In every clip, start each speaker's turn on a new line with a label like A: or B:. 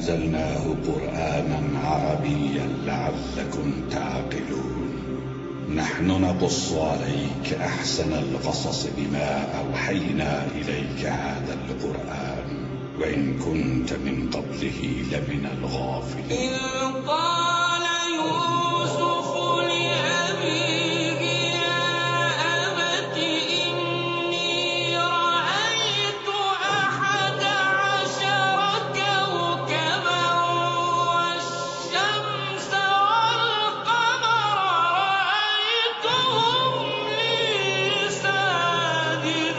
A: أنزلناه قرآنا عربيا لعلكم تعقلون. نحن نقص عليك أحسن القصص بما أوحينا إليك هذا القرآن وإن كنت من قبله لمن الغافلين.
B: إذ قال يوسف لأبيه يا أبت إني رأيت 11 كوكبا والشمس والقمر رأيتهم لي ساجدين.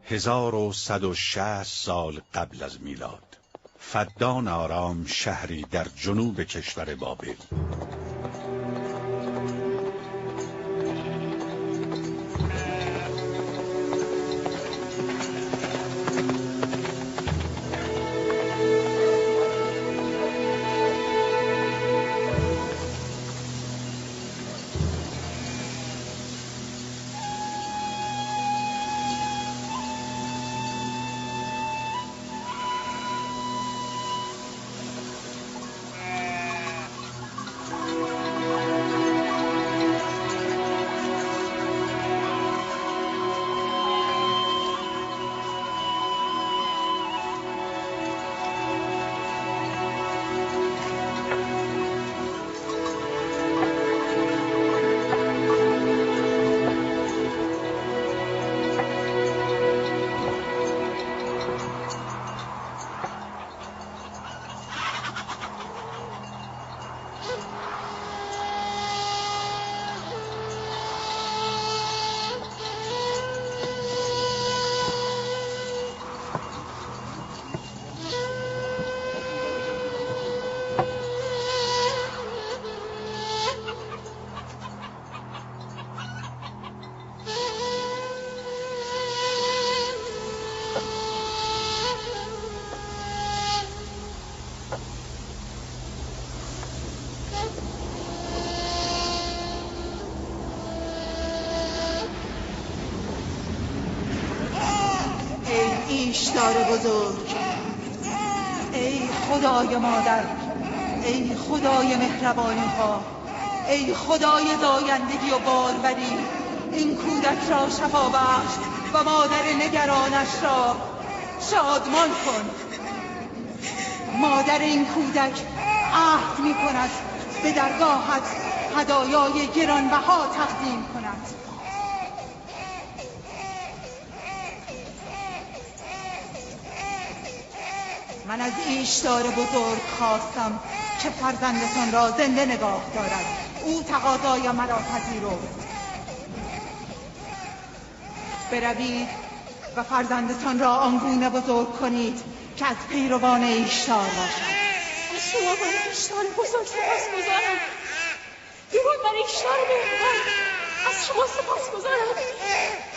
C: هزار و 160 سال قبل از میلاد، فدان آرام شهری در جنوب کشور بابل.
D: ایشدار بزرگ، ای خدای مادر، ای خدای مهربانی ها، ای خدای زایندگی و باروری، این کودک را شفا بخش و مادر نگرانش را شادمان کن. مادر این کودک عهد می کند به درگاهت هدایای گرانبها تقدیم کند. من از ایشدار بزرگ خواستم که فرزندتان را زنده نگاه دارد. او تقاضای مرا پذیرفت. بروید و فرزندتان را آنگونه بزرگ کنید که از پیروان ایشدار باشد.
E: از شما من ایشدار بزرگ سپاسگزارم. درود بر ایشدار مهربان. از شما سپاسگزارم.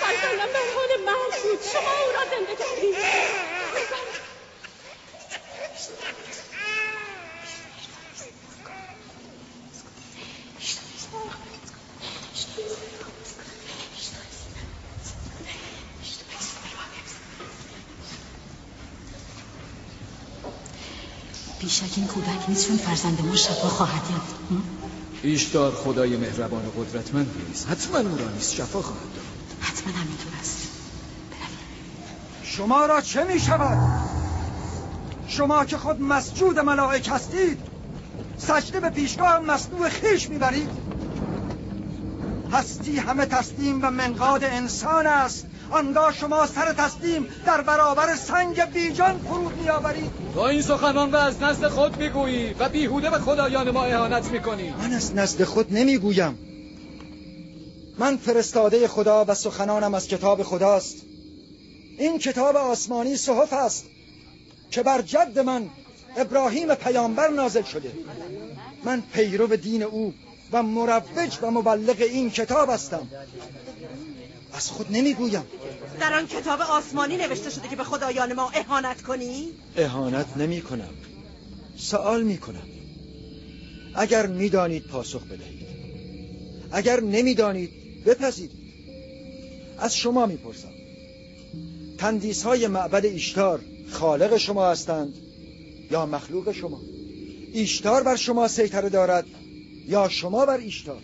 E: فرزندم در حال مرگ بود، شما او را زنده کردید.
F: بیشک این کودک نیست، چون فرزند ما شفا خواهد یافت.
G: ایشدار خدای مهربان و قدرتمند نیست، حتما او را نیز شفا خواهد داد.
F: حتما همینطور است.
H: شما را چه می شود؟ شما که خود مسجود ملائک هستید، سجده به پیشگاه مصنوع خیش می برید؟ هستی همه تسلیم و منقاد انسان است، آنگاه شما سر تسلیم در برابر سنگ بیجان فرود می آورید.
G: تو این سخنان را از نزد خود میگویی و بیهوده به خدایان ما اهانت میکنی.
H: من از نزد خود نمیگویم. من فرستاده خدا و سخنانم از کتاب خداست. این کتاب آسمانی صحف است که بر جد من ابراهیم پیامبر نازل شده. من پیرو دین او و مروج و مبلغ این کتاب هستم. از خود نمیگویم.
D: در آن کتاب آسمانی نوشته شده که به خدایان ما اهانت کنی؟
H: اهانت نمی کنم، سوال می کنم. اگر میدانید پاسخ بدهید، اگر نمیدانید بپذیرید. از شما میپرسم، تندیس های معبد ایشتار خالق شما هستند یا مخلوق شما؟ ایشتار بر شما سیطره دارد یا شما بر ایشتار؟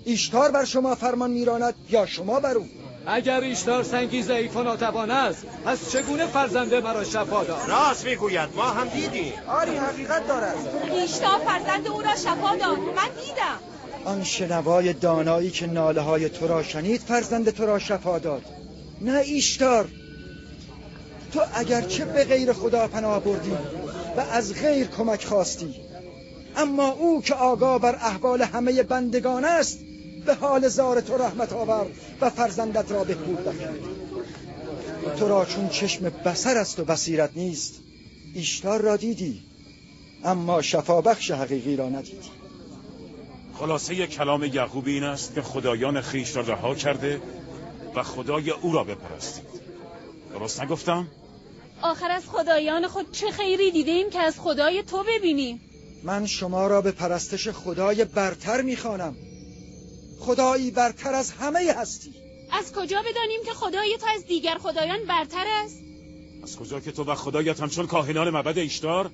H: ایشتار بر شما فرمان میراند یا شما بر او؟
G: اگر ایشتار سنگی ضعیف و ناتوان است، پس چگونه فرزنده مرا شفا داد؟
I: راست میگوید، ما هم دیدیم.
H: آری حقیقت دارد.
E: ایشتار فرزند او را شفا داد، من دیدم.
H: آن شنوای دانایی که ناله های تو را شنید فرزند تو را شفا داد، نه ایشتار. تو اگرچه به غیر خدا پناه بردی و از غیر کمک خواستی، اما او که آگاه بر احوال همه بندگان است به حال زار تو رحمت آورد و فرزندت را بهبود بخشید. تو را چون چشم بصر است و بصیرت نیست، ایشتار را دیدی اما شفا بخش حقیقی را ندیدی.
J: خلاصه کلام یعقوب این است که خدایان خویش را رها کرده و خدای او را بپرستید. درست نگفتم؟
E: آخر از خدایان خود چه خیری دیدیم که از خدای تو ببینیم؟
H: من شما را به پرستش خدای برتر میخوانم، خدایی برتر از همه هستی.
E: از کجا بدانیم که خدای تو از دیگر خدایان برتر است؟
J: از کجا که تو و خدایت همچون کاهنان معبد ایشتار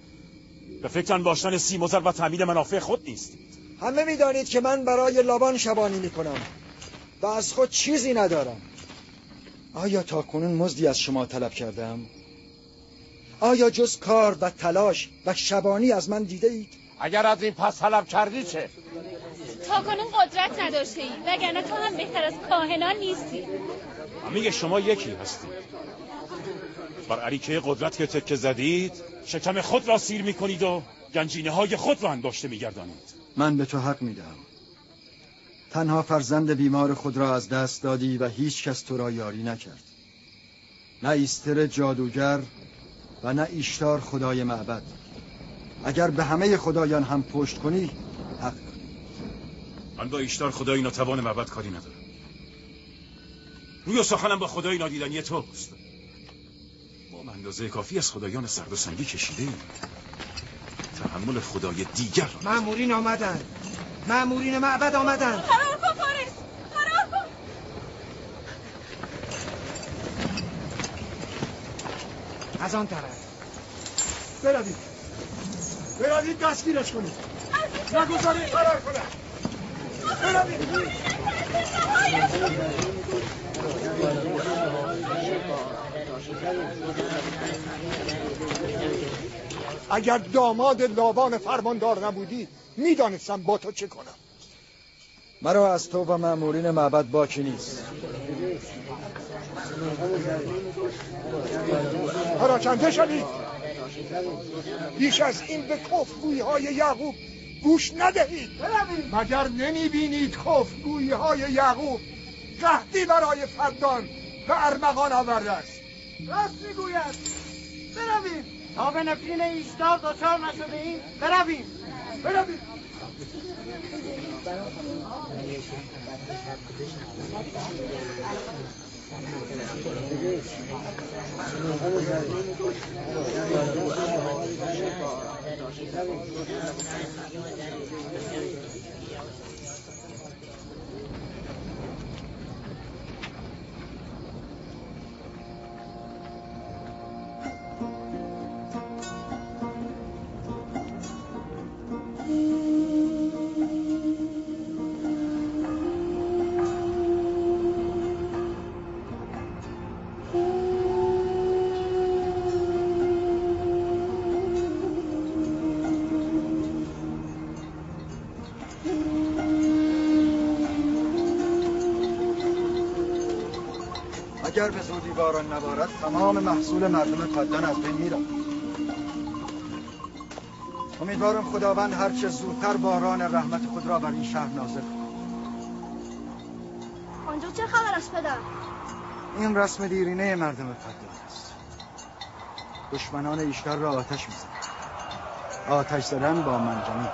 J: به فکر انباشتن سیم و زر و تامین منافع خود نیستید.
H: همه میدانید که من برای لابان شبانی میکنم و از خود چیزی ندارم. آیا تا کنون مزدی از شما طلب کردم؟ آیا جز کار و تلاش و شبانی از من دیده اید؟
I: اگر از این پس طلب کردی چه؟
E: تا کنون قدرت نداشته ای، وگرنه تو هم بهتر از کاهنان نیستی.
J: همه شما یکی هستید. بر اریکه قدرت که تکه زدید، شکم خود را سیر میکنید و گنجینه های خود را انباشته میگردانید.
H: من به تو حق میدم. تنها فرزند بیمار خود را از دست دادی و هیچ کس تو را یاری نکرد. نه ایستر جادوگر و نه ایشتار خدای معبد. اگر به همه خدایان هم پشت کنی حق داری.
J: من با ایشتار خدای ناتوان معبد کاری ندارم. روی سخنم با خدای نادیدنی توست. ما اندازه کافی از خدایان سرد و سنگی کشیدیم. تحمل خدای دیگر.
I: مأمورین آمدن، مأمورین معبد آمدن.
E: فرار کن فارس، فرار کن.
I: از آن طرف
H: بروید، بروید دستگیرش کنید. نگذارید فرار کنه. بروید. اگر داماد لابان فرماندار نبودی میدانستم با تو چه کنم. مرا از تو و مأمورین معبد باکی نیست. پراکنده شوید. بیش از این به کفرگویی‌های یعقوب گوش ندهید. مگر نمیبینید کفرگویی‌های یعقوب قحطی برای فدان به ارمغان آورده است؟
I: راست میگوید. برویم تا به نفرین ایشدار دچار نشده ایم. برویم.
H: اگر به زودی باران نبارد تمام محصول مردم فدان از بین میرود. امیدوارم خداوند هرچه زودتر باران رحمت خود را بر این شهر نازل کند.
E: آنجا چه خبر است پدر؟
H: این رسم دیرینه مردم فدان است. دشمنان ایشتر را آتش می‌زنند. آتش زدن با منجنیق.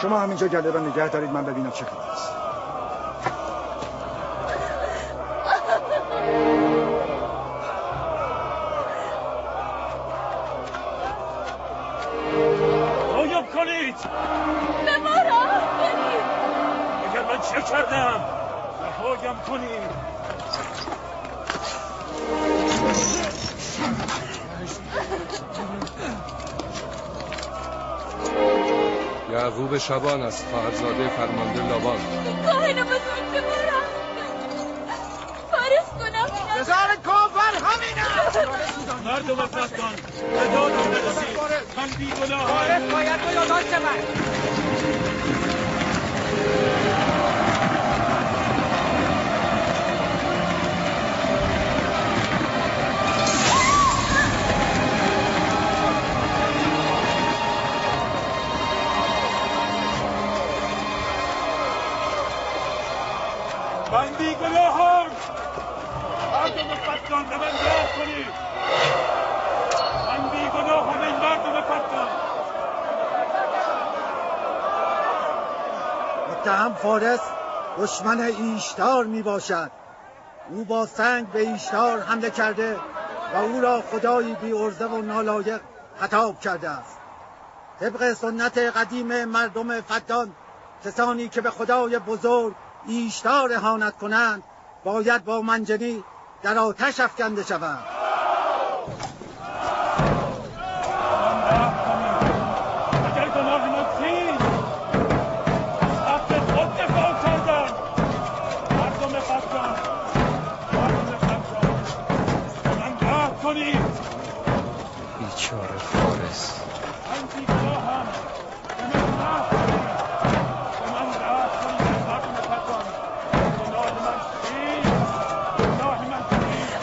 H: شما همینجا گله را نگه دارید، من ببینم چه خبر است.
J: قایم کنید.
E: به ما راه کنید.
J: اگر من چه کردم رهایم کنید.
K: یعقوب شبان است، خواهرزاده فرمانده لابان.
E: خواهر بزرگ به ما راه فارس کنم.
I: بزار کافر همین است.
J: مردم فدان به دادم برسید. من بیگناهم.
I: فارس باید به یادان شود.
J: من بیگناهم. مردم فدان به من راه کنید. من بیگناهم این مردم فدان.
H: متهم فارس دشمن ایشتار می باشد. او با سنگ به ایشتار حمله کرده و او را خدایی بی عرضه و نالایق خطاب کرده است. طبق سنت قدیم مردم فدان کسانی که به خدای بزرگ ایشتار اهانت کنند باید با منجنیق در آتش افکنده شوند.
J: اگر گناه ما چیست؟ از حق خود دفاع کردن. مردم فدان به من راه کنید.
K: بیچاره فارس.
J: من بیگناهم. به من راه کنید. به من راه کنید. مردم فدان گناه من چیست؟ گناه من چیست؟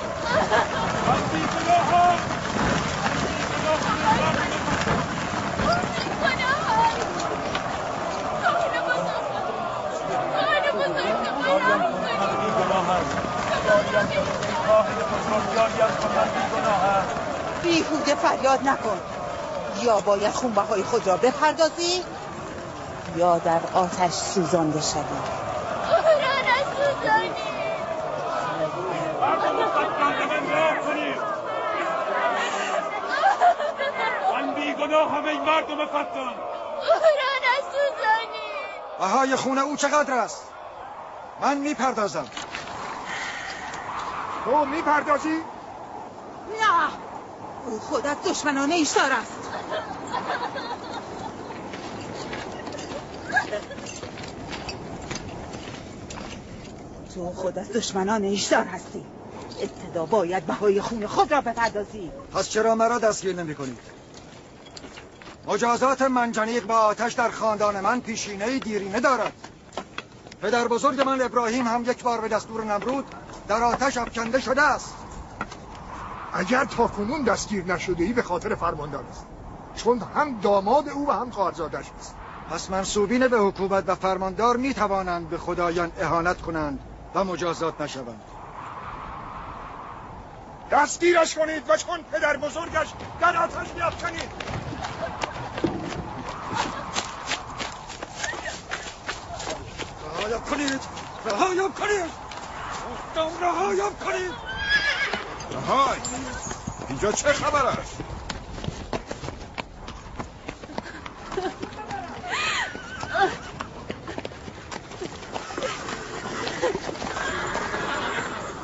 J: من بیگناهم.
D: بیهوده فریاد نکن. یا باید خونبهای خود را بپردازی یا در آتش سوزانده شوی.
E: قرآن است
B: نسوزانید.
J: مردم بدبخت من راه کنید. من بیگناهم ای مردم فدان.
B: او را نسوزانید.
H: بهای خون او چقدر است؟ من میپردازم.
L: تو میپردازی؟
D: نه، او خودت دشمنان ایشتار است. تو خودت دشمنان ایشتار هستی. ابتدا باید بهای خون خود را بپردازی.
H: پس چرا مرا دستگیر نمی کنید؟ مجازات منجنیق با آتش در خاندان من پیشینه دیرینه دارد. پدر بزرگ من ابراهیم هم یک بار به دستور نمرود در آتش افکنده شده است.
L: اگر تاکنون دستگیر نشده ای به خاطر فرماندار است، چون هم داماد او و هم خواهرزادش است.
H: پس منسوبین به حکومت و فرماندار می توانند به خدایان اهانت کنند و مجازات نشوند.
L: دستگیرش کنید و چون پدر بزرگش در آتش بیفکنید.
H: رهایم کنید! رهایم کنید! گفتم رهایم کنید!
L: رهای! اینجا چه خبر است؟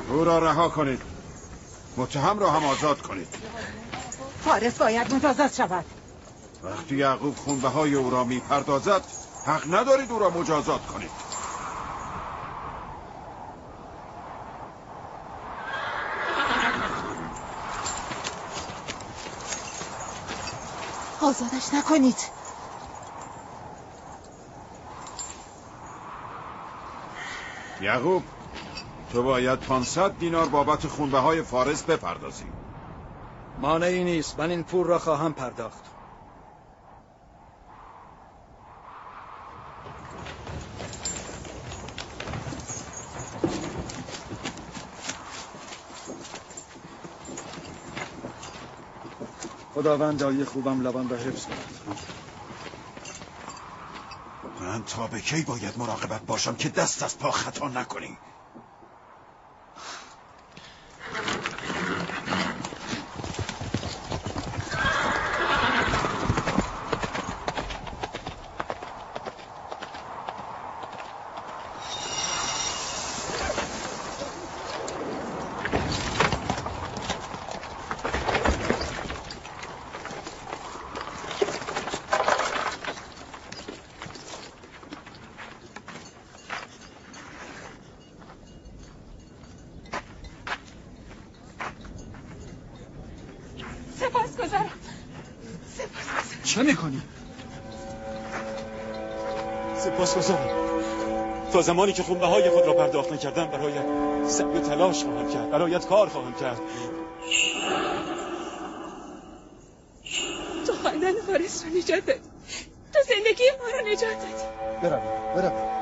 L: او را رها کنید. متهم را هم آزاد کنید.
D: فارس باید مجازات شود.
L: وقتی یعقوب خونبهای او را میپردازد حق ندارید او را مجازات کنید.
D: آزادش نکنید.
L: یعقوب، تو باید 500 دینار بابت خونبهای فارس بپردازی.
H: مانعی نیست، من این پول را خواهم پرداخت. خداوند دایی خوبم لبان را حفظ کند.
L: من تا به کی باید مراقبت باشم که دست از پا خطا نکنی؟
H: چه میکنی؟
M: سپاسگزارم. تا زمانی که خونبهای خود را پرداخت نکردم برایت سعی و تلاش خواهم کرد، برایت کار خواهم کرد.
E: تو خاندان فارس رو نجات دادی. تو زندگی ما رو نجات دادی.
H: برویم.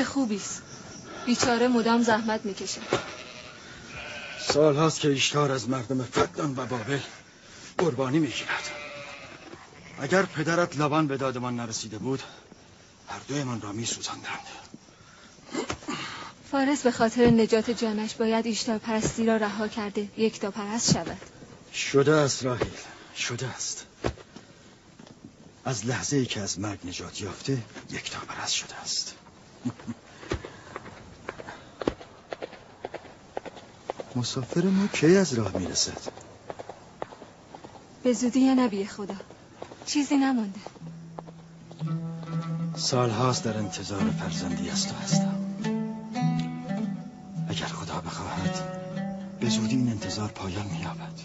E: خوبیست. بیچاره مدام زحمت میکشه.
H: سال هاست که ایشتار از مردم فدان و بابل قربانی میگیرد. اگر پدرت لبان به دادمان نرسیده بود هر دویمان را میسوزاندند.
E: فارس به خاطر نجات جانش باید ایشتار پرستی را رها کرده یکتا پرست شود.
H: شده است راهیل، شده است. از لحظه ای که از مرگ نجات یافته یکتا پرست شده است. مسافر ما کی از راه میرسد؟
E: به زودی یا نبی خدا، چیزی نمانده.
H: سالهاست در انتظار فرزندی از تو هستم. اگر خدا بخواهد به زودی این انتظار پایان می‌یابد.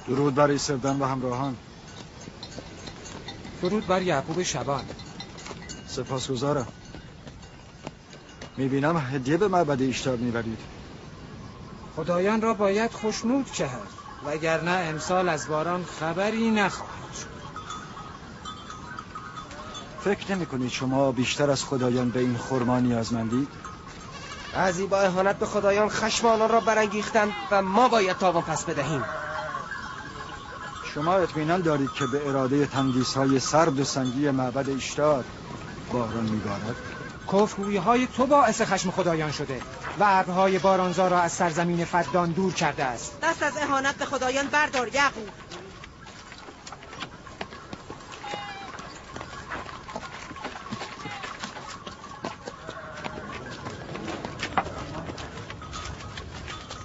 H: درود بر ایسردن و همراهان.
G: درود بر یعقوب شبان.
H: سپاسگزارم. میبینم هدیه به معبد ایشتار میبرید.
G: خدایان را باید خوشنود کرد وگرنه امسال از باران خبری نخواهد شد.
H: فکر نمی کنید شما بیشتر از خدایان به این خرما نیازمندید؟
N: بعضی با اهانت به خدایان خشم آنان را برانگیختند و ما باید تاوان پس بدهیم.
H: شما اطمینان دارید که به اراده تندیس‌های سرد و سنگی معبد ایشتار باران میبارد؟
G: کفرگویی‌های تو باعث خشم خدایان شده و ابرهای بارانزا را از سرزمین فدان دور کرده است.
D: دست از اهانت به خدایان بردار یعقوب.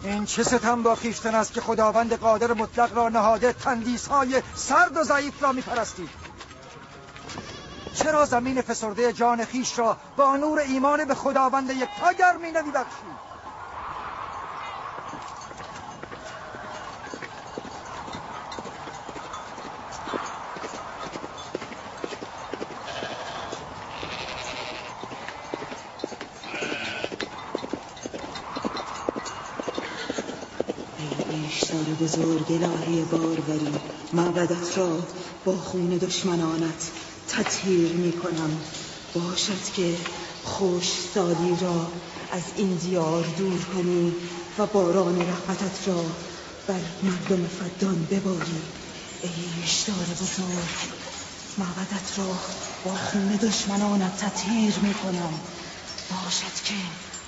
H: این چه ستم با خویشتن است که خداوند قادر مطلق را نهاده تندیس‌های سرد و ضعیف را می‌پرستید؟ چرا زمین فسرده جان خیش را با نور ایمان به خداوند یکتا گرمی نمی‌بخشید؟
D: بزرگ الهی باروری، معبدت را با خون دشمنانت تطهیر می کنم. باشد که خوش سالی را از این دیار دور کنی و باران رحمتت را بر مردم فدان بباری. ای اشتار بزرگ، معبدت را با خون دشمنانت تطهیر می کنم. باشد که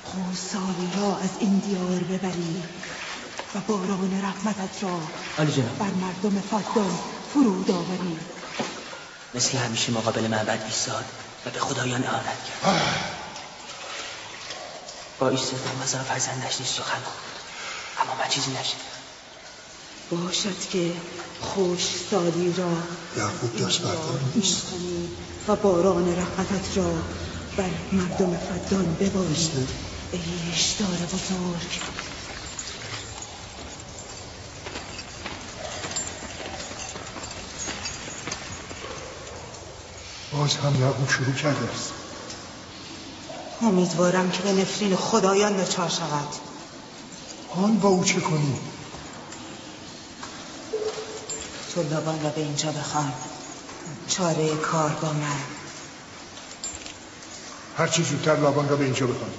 D: خوش سالی را از این دیار ببری و باران رحمتت را بر مردم فدان فرود آوری.
N: مثل همیشه مقابل معبد ایستاد و به خدایان اهانت کرد. با ایستادن مزار فرزندش نیست سخن اما من چیزی نشد.
D: باشد که خوش سالی را
L: یعقوب داشت
D: می‌کنی و باران رحمتت را بر مردم فدان بباری. ای اشتار بزرگ،
L: باز هم یعقوب شروع کرده است.
D: امیدوارم که به نفرین خدایان دچار شود.
L: آن با او چه کنی؟
D: تو لابان را به اینجا بخوان. چاره کار با من.
L: هرچی زودتر لابان را به اینجا بخوان.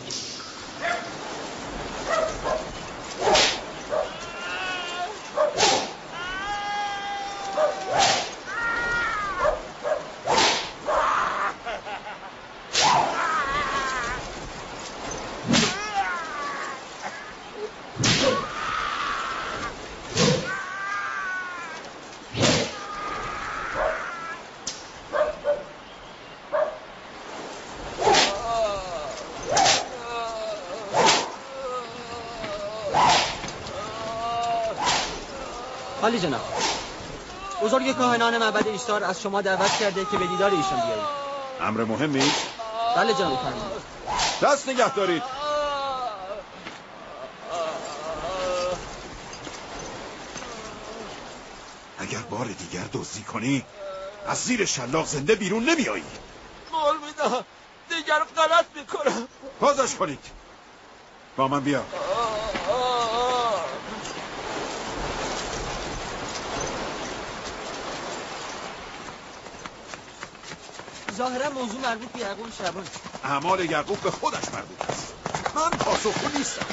N: عالی جناب، بزرگ کاهنان معبد ایشتار از شما دعوت کرده که به دیدار ایشان بیایید.
C: امر مهمی؟
N: بله جناب فرمان.
C: دست نگه دارید. اگر بار دیگر دزدی کنی از زیر شلاق زنده بیرون نمیایی.
I: قول میدم دیگر غلط میکنم.
C: بازش کنید. با من بیا.
N: ظاهرا موضوع مربوط به یعقوب شبان.
C: اعمال یعقوب به خودش مربوط است. من پاسخگو نیستم.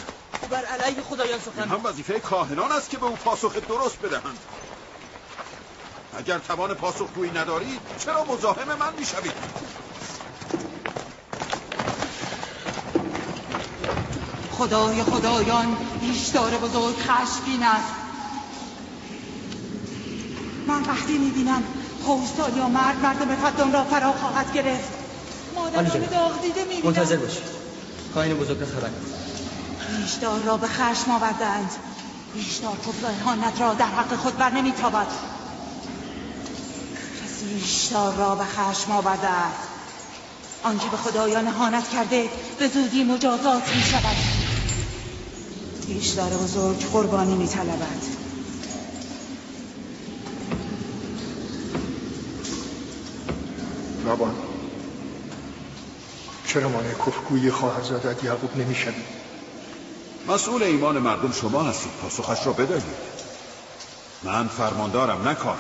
N: او بر علیه خدایان سخن.
C: این هم وظیفه کاهنان است که به او پاسخ درست بدهند. اگر توان پاسخگویی ندارید چرا مزاحم من میشوید؟
D: خدای خدایان ایشدار بزرگ خشمگین است. من وقتی میبینم خوستان یا مردم فدان را فرا خواهد گرفت. مادران داغ دیده میبینم.
N: منتظر باش. کاهن بزرگ را خبر
D: ایشدار را به خشم آوردند. ایشدار کفر و اهانت را در حق خود بر نمیتابد. کسی ایشدار را به خشم آورده است، آنکه به خدایان اهانت کرده به زودی مجازات می شود. ایشدار بزرگ قربانی می طلبد.
L: لابان، چرا مانع کفرگویی خواهرزادت یعقوب نمی‌شوی؟
C: مسئول ایمان مردم شما هستید، پاسخش را بدهید. من فرماندارم، نه کاهن.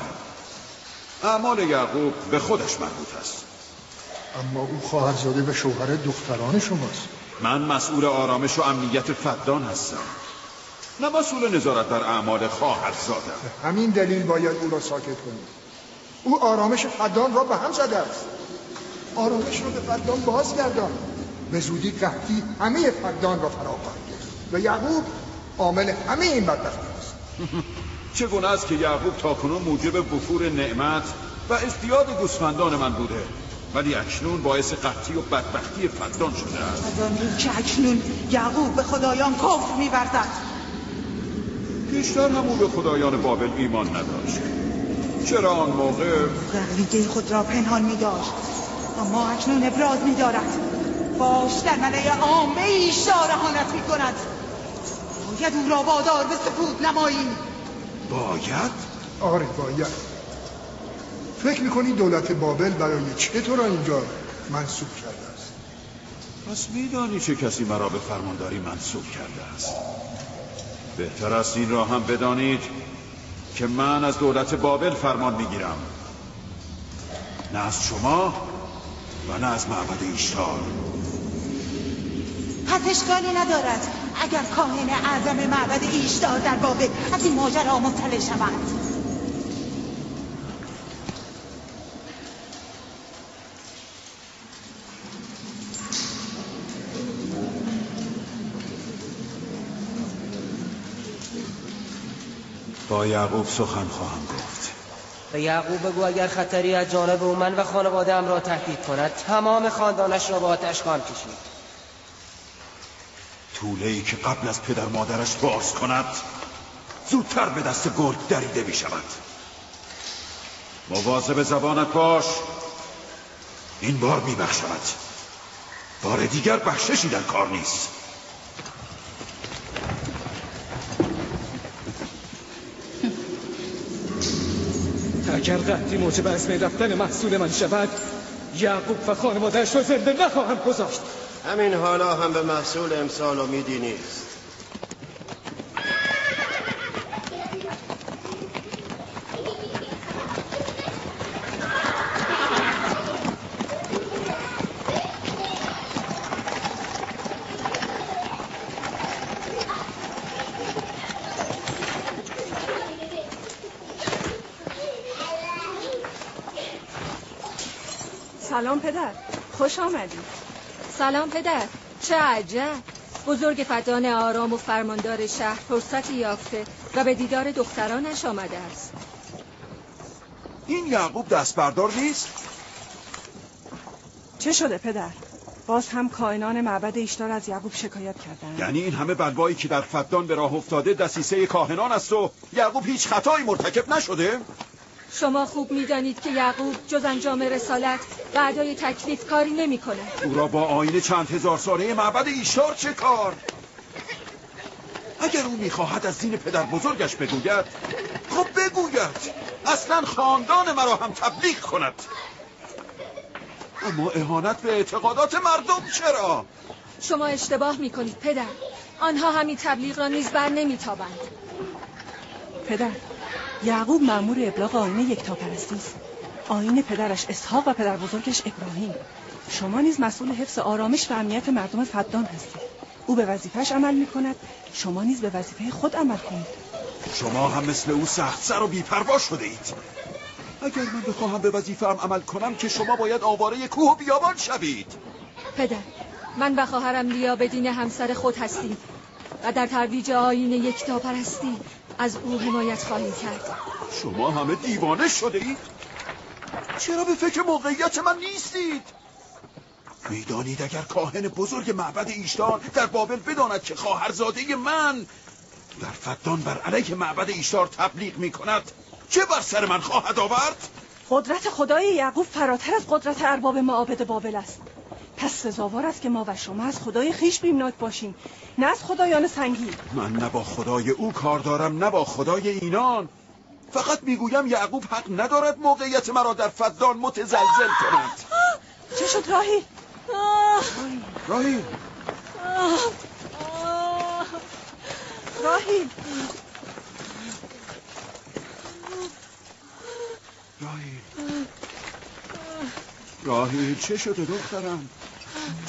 C: اعمال یعقوب به خودش مربوط است.
L: اما او خواهرزاده و شوهر دختران شماست.
C: من مسئول آرامش و امنیت فدان هستم، نه مسئول نظارت بر اعمال خواهرزادم.
L: همین دلیل باید او را ساکت کنید. او آرامش فدان را به هم زده است. آرامش را به فدان بازگردان. به زودی قحطی همه فدان را فرا خواهد گرفت و یعقوب عامل همه این بدبختی است.
C: چگونه است که یعقوب تاکنون موجب وفور نعمت و ازدیاد گوسفندان من بوده، ولی اکنون باعث قحطی و بدبختی فدان شده است.
D: از آن رو که اکنون یعقوب به خدایان کفر می‌ورزد.
C: بیشتر هم او به خدایان بابل ایمان نداشت. چرا آن موقع
D: عقیده خود را پنهان می‌داشت، اما اکنون ابراز می‌دارد. باش در ملأ عامه ایشدار اهانت می‌کند. باید او را وادار به سکوت نماییم.
C: باید؟
L: آره باید. فکر می‌کنی دولت بابل برای چه تو را اینجا منصوب کرده است؟
C: پس می‌دانی چه کسی مرا به فرمانداری منصوب کرده است. بهتر است این را هم بدانید که من از دولت بابل فرمان می‌گیرم، نه از شما و نه از معبد ایشتار.
D: پس اشکالی ندارد اگر کاهن اعظم معبد ایشتار در بابل از این ماجرا مطلع شود.
C: با یعقوب سخن خواهم گفت.
N: به یعقوب بگو اگر خطری از جانب او من و خانواده‌ام را تهدید کند تمام خاندانش را با آتش خواهم کشید.
C: طوله‌ای که قبل از پدر مادرش باز کند زودتر به دست گرگ دریده می شود. مواظب زبانت باش، این بار می بخشمت، بار دیگر بخششی در کار نیست.
O: اگر قحطی موجب از بین رفتن محصول من شود، یعقوب و خانواده‌اش را زنده نخواهم گذاشت.
P: همین حالا هم به محصول امسال امیدی نیست.
E: سلام پدر، خوش آمدی.
Q: سلام پدر، چه عجب. بزرگ فدان آرام و فرماندار شهر فرصتی یافته و به دیدار دخترانش آمده است.
C: این یعقوب دست بردار نیست؟
E: چه شده پدر؟ باز هم کاهنان معبد ایشتار از یعقوب شکایت کردند.
C: یعنی این همه بلوایی که در فدان به راه افتاده دسیسه کاهنان است و یعقوب هیچ خطایی مرتکب نشده؟
Q: شما خوب می‌دانید که یعقوب جز انجام رسالت و ادای تکلیف کاری نمی‌کند.
C: او را با آیین چند هزار ساله معبد ایشتار چه کار؟ اگر او می‌خواهد از دین پدر بزرگش بگوید، خب بگوید، اصلا خاندان مرا هم تبلیغ کند. اما اهانت به اعتقادات مردم چرا؟
Q: شما اشتباه می‌کنید پدر. آنها همین تبلیغ را نیز بر نمی‌تابند.
E: پدر، یعقوب مأمور ابلاغ آیین یکتاپرستی است. آیین پدرش اسحاق و پدر بزرگش ابراهیم. شما نیز مسئول حفظ آرامش و امنیت مردم فدان هستید. او به وظیفه‌اش عمل می‌کند، شما نیز به وظیفه خود عمل کنید.
C: شما هم مثل او سخت سر و بی‌پروا شده اید. اگر من بخواهم به وظیفه‌ام عمل کنم که شما باید آواره کوه و بیابان شوید.
Q: پدر، من و خواهرم لیا به دین همسر خود هستیم و در ترویج آیین یکتاپرستی از او حمایت خواهیم کرد.
C: شما همه دیوانه شده اید؟ چرا به فکر موقعیت من نیستید؟ میدانید اگر کاهن بزرگ معبد ایشتار در بابل بداند که خواهرزاده من در فدان بر علیه معبد ایشتار تبلیغ می کند چه بر سر من خواهد آورد؟
E: قدرت خدای یعقوب فراتر از قدرت ارباب معابد بابل است. پس سزاوار است که ما و شما از خدای خیش بیمناک باشیم، نه از خدایان سنگین.
C: من نه با خدای او کار دارم نه با خدای اینان. فقط میگویم یعقوب حق ندارد موقعیت مرا در فدان متزلزل کند.
E: چه شد راهیل؟
C: راهیل
E: راهیل
C: راهیل چه شده دخترم؟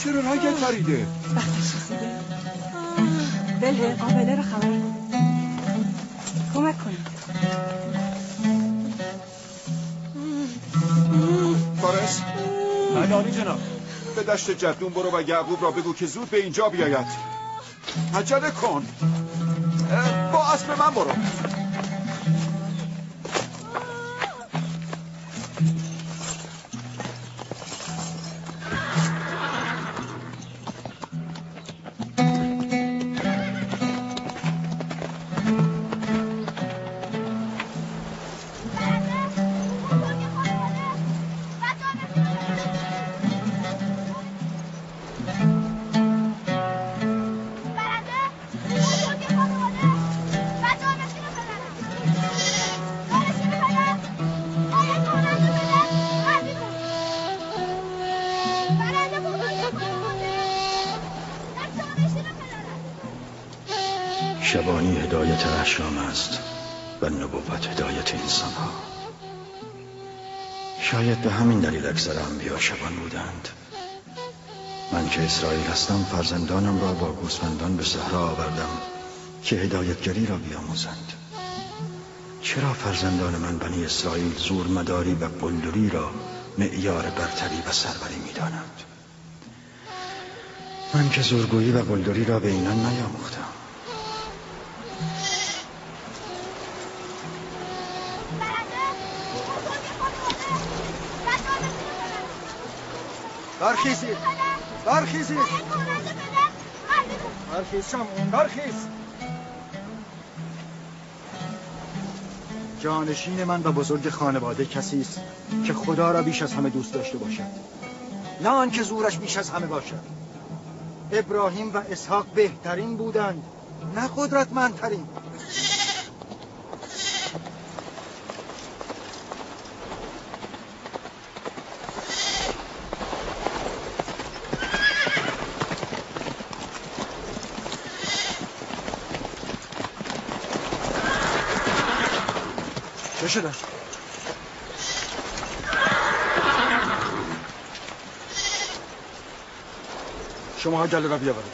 C: چرا رنگت پریده؟
E: وقتش رسیده. بله قابله رو خبر کن. کمک کنید.
C: فارس
M: عالی جناب.
C: به دشت جدون برو و یعقوب را بگو که زود به اینجا بیاید. عجله کن. با اسب من برو.
A: شبانی هدایت احشام است و نبوت هدایت انسان ها. شاید به همین دلیل اکثر انبیا شبان بودند. من که اسرائیل هستم فرزندانم را با گوسفندان به صحرا آوردم که هدایتگری را بیاموزند. چرا فرزندان من بنی اسرائیل زورمداری و قلدری را معیار برتری و سروری می دانند؟ من که زورگویی و قلدری را به اینان نیاموختم.
H: برخیزید برخیزید برخیز شمعون برخیز. جانشین من و بزرگ خانواده کسی است که خدا را بیش از همه دوست داشته باشد، نه آن که زورش بیش از همه باشد. ابراهیم و اسحاق بهترین بودند، نه قدرتمندترین. چه شده؟ شما ها گله را بیاورید.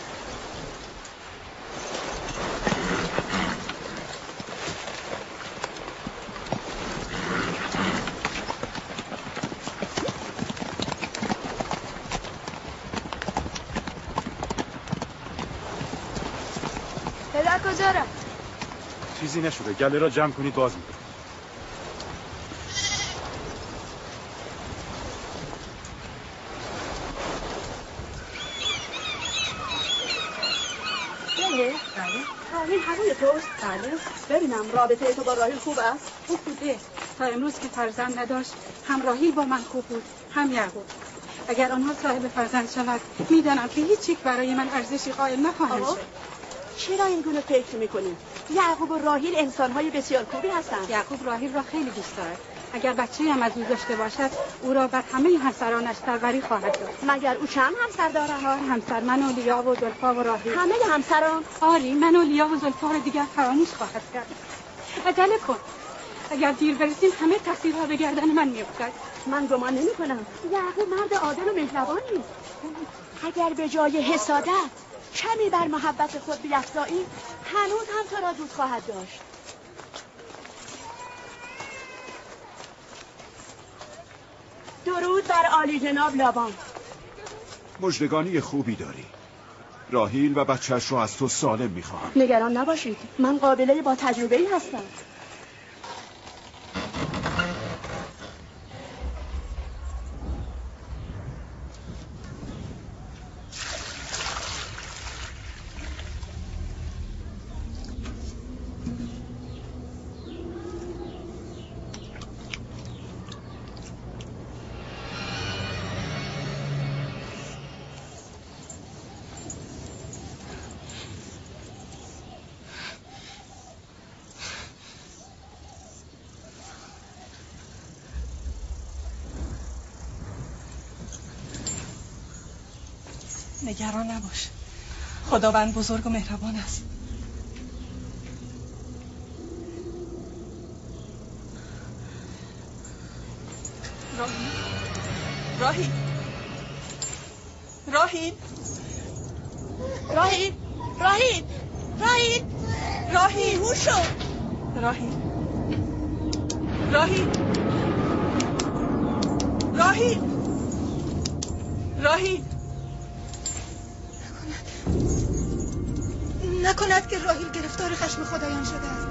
B: پدر کجا رفت؟
M: چیزی نشده، گله را جمع کنید باز می‌کنید.
E: راهیل هوای توست؟ بله. ببینم رابطه تو با راهیل خوب است؟ خوب بوده. تا امروز که فرزند نداشت هم راهیل با من خوب بود هم یعقوب. اگر آنها صاحب فرزند شود میدانم که هیچ یک برای من ارزشی قائل نخواهند شد.
R: چرا این گونه فکر میکنیم؟ یعقوب و راهیل انسان‌های بسیار خوبی هستند.
E: یعقوب راهیل را خیلی دوست دارد. اگر بچه‌ای هم از او داشته باشد او را بر همه همسرانش سروری خواهد داد.
R: مگر او چند همسر دارد؟ 4
E: همسر، من و لیا و زلفا و راهیل.
R: همه همسران؟
E: آری، من و لیا و زلفا را دیگر فراموش خواهد کرد. عجله کن. اگر دیر برسیم همه تقصیرها به گردن من میافتد.
R: من گمان نمی‌کنم. یعقوب مرد عادل و مهربانی. اگر به جای حسادت کمی بر محبت خود بیفزایی هنوز هم تو را دوست خواهد داشت. درود بر عالی جناب لابان.
C: مژدگانی خوبی داری. راهیل و بچهش رو از تو سالم میخواهم.
R: نگران نباشید، من قابله با تجربه‌ای هستم.
D: نگران نباش، خداوند بزرگ و مهربان است. راهی راهی راهی راهی راهی راهی هوشو راهی راهی راهی راهی
S: نکند که راهیل گرفتار خشم خدایان شده است.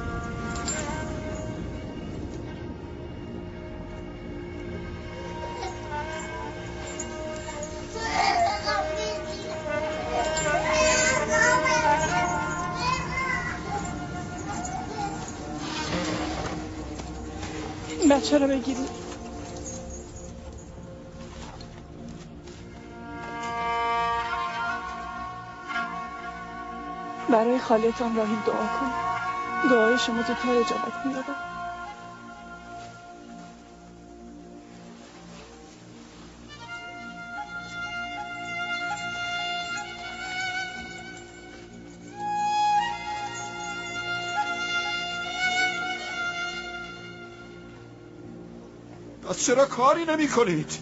D: این بچه رو بگیرید. برای خالیتان راهیل دعا کن. دعای شما زودتر اجابت می‌یابد.
C: پس چرا کاری نمی کنید؟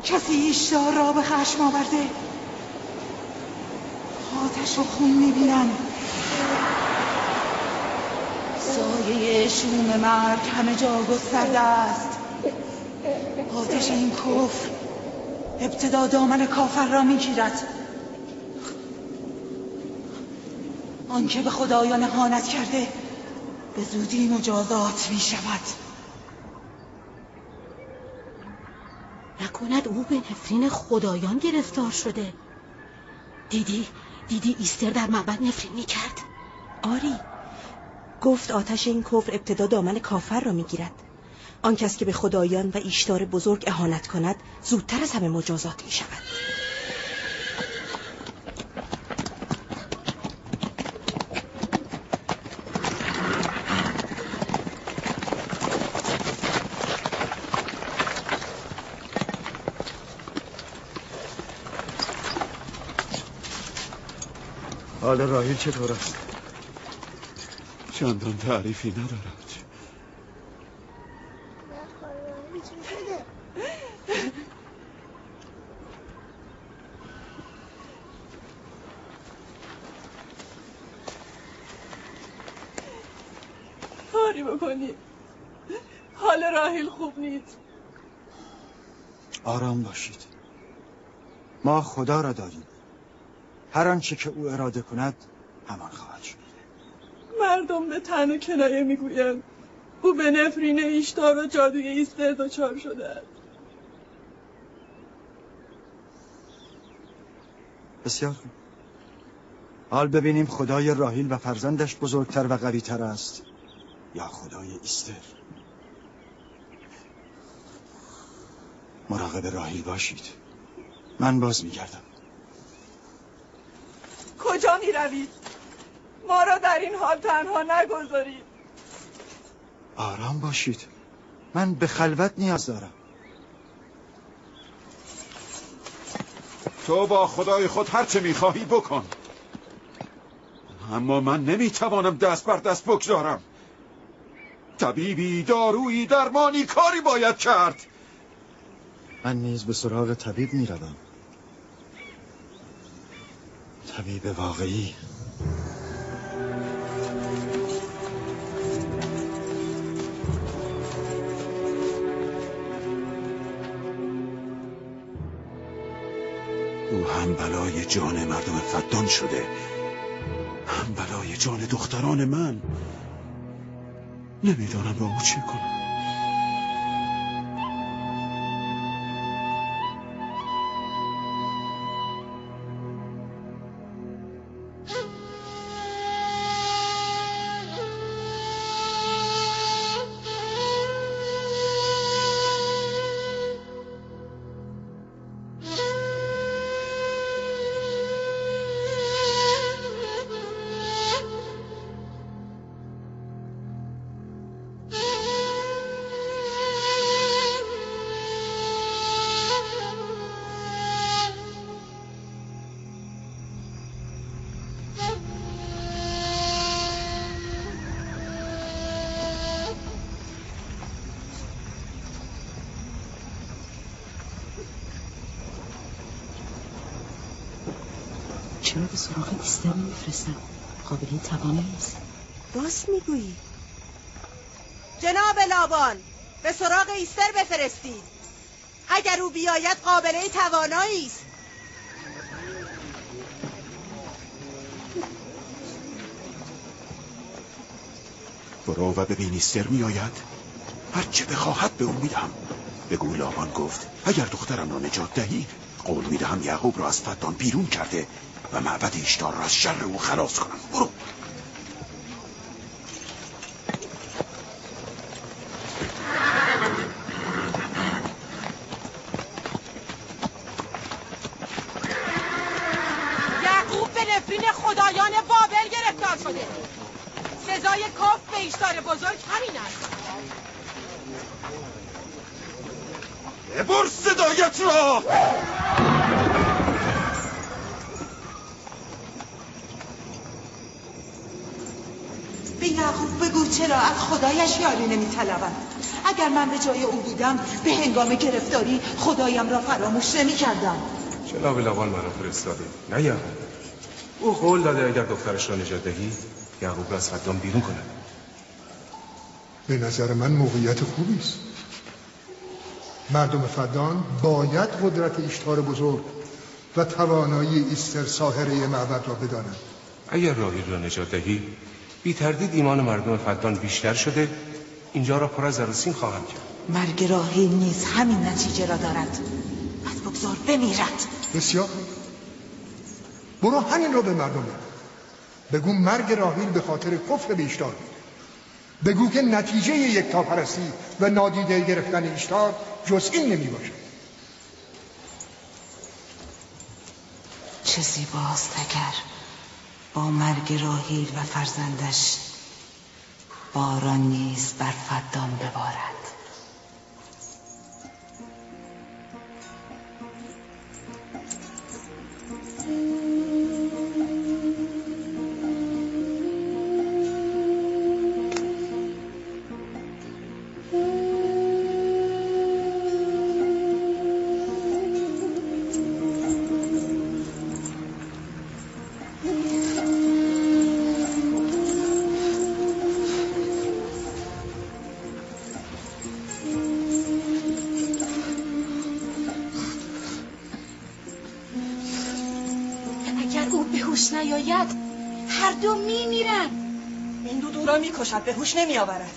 D: کسی ایشدار را به خشم آورده. آتش و خون میبینم. سایه شوم مرگ همه جا گسترده است. آتش این کفر ابتدا دامن کافر را میگیرد. آنکه به خدایان اهانت کرده به زودی مجازات میشود.
F: نکند او به نفرین خدایان گرفتار شده؟ دیدی ایستر در معبد نفرینی کرد؟
T: آری، گفت آتش این کفر ابتدا دامن کافر را میگیرد. آن کس که به خدایان و ایشتار بزرگ اهانت کند زودتر از همه مجازات می شود.
A: حال راهیل چطور است؟
C: چندان تعریفی ندارد.
D: کاری بکنی. حال راهیل خوب نیست.
A: آرام باشید. ما خدا را داریم. هر آنچه که او اراده کند همان خواهد شد.
D: مردم به طعن و کنایه میگویند او به نفرین ایشتار و جادوی ایستر دچار شده است.
A: بسیار خوب. حال ببینیم خدای راهیل و فرزندش بزرگتر و قوی‌تر است یا خدای ایستر. مراقب راهیل باشید. من باز میگردم.
D: کجا می روید؟ ما را در این حال تنها نگذارید.
A: آرام باشید. من به خلوت نیاز دارم.
C: تو با خدای خود هر چه میخواهی بکن، اما من نمیتوانم دست بر دست بگذارم. طبیبی، دارویی، درمانی، کاری باید کرد.
A: من نیز به سراغ طبیب میروم. طبیب واقعی.
C: هم بلای جان مردم فدان شده، هم بلای جان دختران من. نمیدانم با او چه کنم.
F: چرا به سراغ ایستر نمیفرستم؟ قابلی توانایی است.
T: راست میگویی.
D: جناب لابان، به سراغ ایستر بفرستید. اگر او بیاید قابله توانایی است.
C: برو و ببین ایستر میآید. هرچه بخواهد به او میدهم. بگو لابان گفت اگر دخترم را نجات دهی قول میدهم یعقوب را از فدان بیرون کرده و معبد ایشتار را از شر او خلاص کنم. برو.
D: یعقوب به نفرین خدایان بابل گرفتار شده. سزای کفر به ایشتار بزرگ همین است.
C: ببر صدایت را.
D: به یعقوب بگو چرا از خدایش یاری نمی‌طلبد. اگر من به جای او بودم به هنگام گرفتاری خدایم را فراموش نمی‌کردم.
K: جناب لابان مرا فرستاده، نه یعقوب. او قول داده اگر دخترش را نجات دهی یعقوب را از فدان بیرون کند.
L: به نظر من موقعیت خوبی است. مردم فدان باید قدرت ایشتار بزرگ و توانایی ایستر ساحره معبد را بدانند.
K: اگر راهیل را نجات دهی بی تردید ایمان مردم فدان بیشتر شده، اینجا را پر از عروسین خواهم کرد.
D: مرگ راهیل نیز همین نتیجه را دارد. پس بگذار بمیرد.
L: بسیار. برو همین را به مردم بگو مرگ راهیل به خاطر کفر به ایشتار. بگو که نتیجه یکتاپرستی و نادیده گرفتن ایشتار جز این نمی باشد.
D: چه زیباست اگر با مرگ راهیل و فرزندش باران نیز بر فدان ببارد.
R: نیاید هر دو میمیرن.
T: این دو را میکشد، به هوش نمیآورد.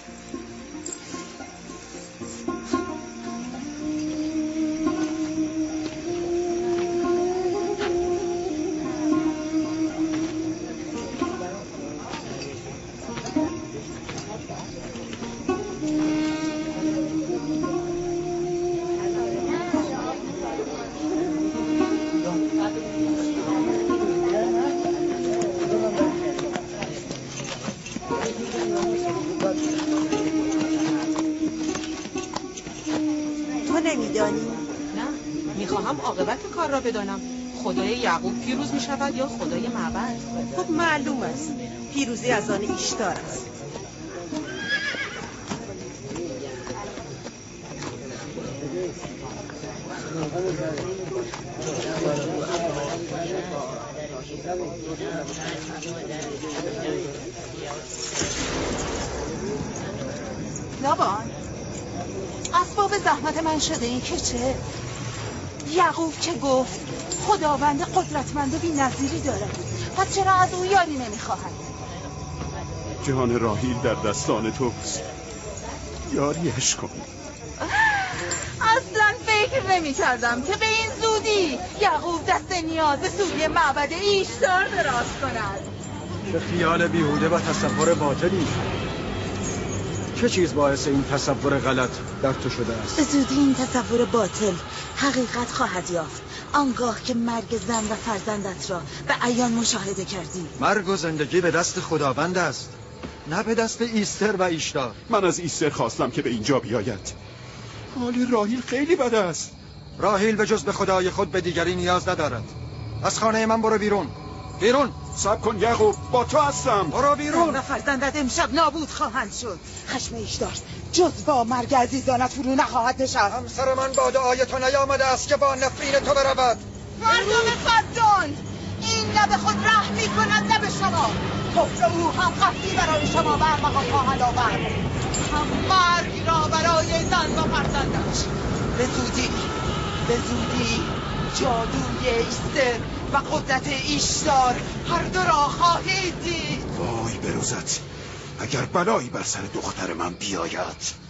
D: بدانم خدای یعقوب پیروز می شود یا خدای معبد؟
T: خب معلوم است پیروزی از آن ایشتار است.
D: لابان اسباب زحمت من شده این که چه؟
T: یعقوب چه گفت؟
R: خداوند قدرتمند و بی‌نظیری دارد، پس چرا از او یاری نمیخواهد؟
C: جان راهیل در دستان توست، یاریش کن.
D: اصلا فکر نمی کردم که به این زودی یعقوب دست نیاز سوی معبد ایشتار دراز کند.
H: چه خیال بیهوده و تصور باطلی. چه چیز باعث این تصور غلط در تو شده است؟
F: به زودی این تصور باطل حقیقت خواهد یافت، آنگاه که مرگ زن و فرزندت را به عیان مشاهده کردی.
A: مرگ و زندگی به دست خداوند است، نه به دست ایستر و ایشتار.
C: من از ایستر خواستم که به اینجا بیاید. حال راهیل خیلی بد است.
A: راهیل به جز به خدای خود به دیگری نیاز ندارد. از خانه من برو بیرون. بیرون.
C: صبر کن یعقوب، با تو هستم.
A: برو بیرون.
D: و فرزندت امشب نابود خواهند شد. خشم ایشدار جز با مرگ عزیزانت فرو نخواهد نشست.
A: همسر من با دعای تو نیامده است که با نفرین تو برود.
D: مردم فردان، این نه به خود رحم می کند نه به شما. کفر او هم قصدی برای شما برمقام خواهد آورد، هم مرگ را برای زن و فرزندش. به زودی جادوی ایستر و قدرت ایشتار هر دو را خواهید دید.
C: وای بروزت، اگر بلایی بر سر دختر من بیاید.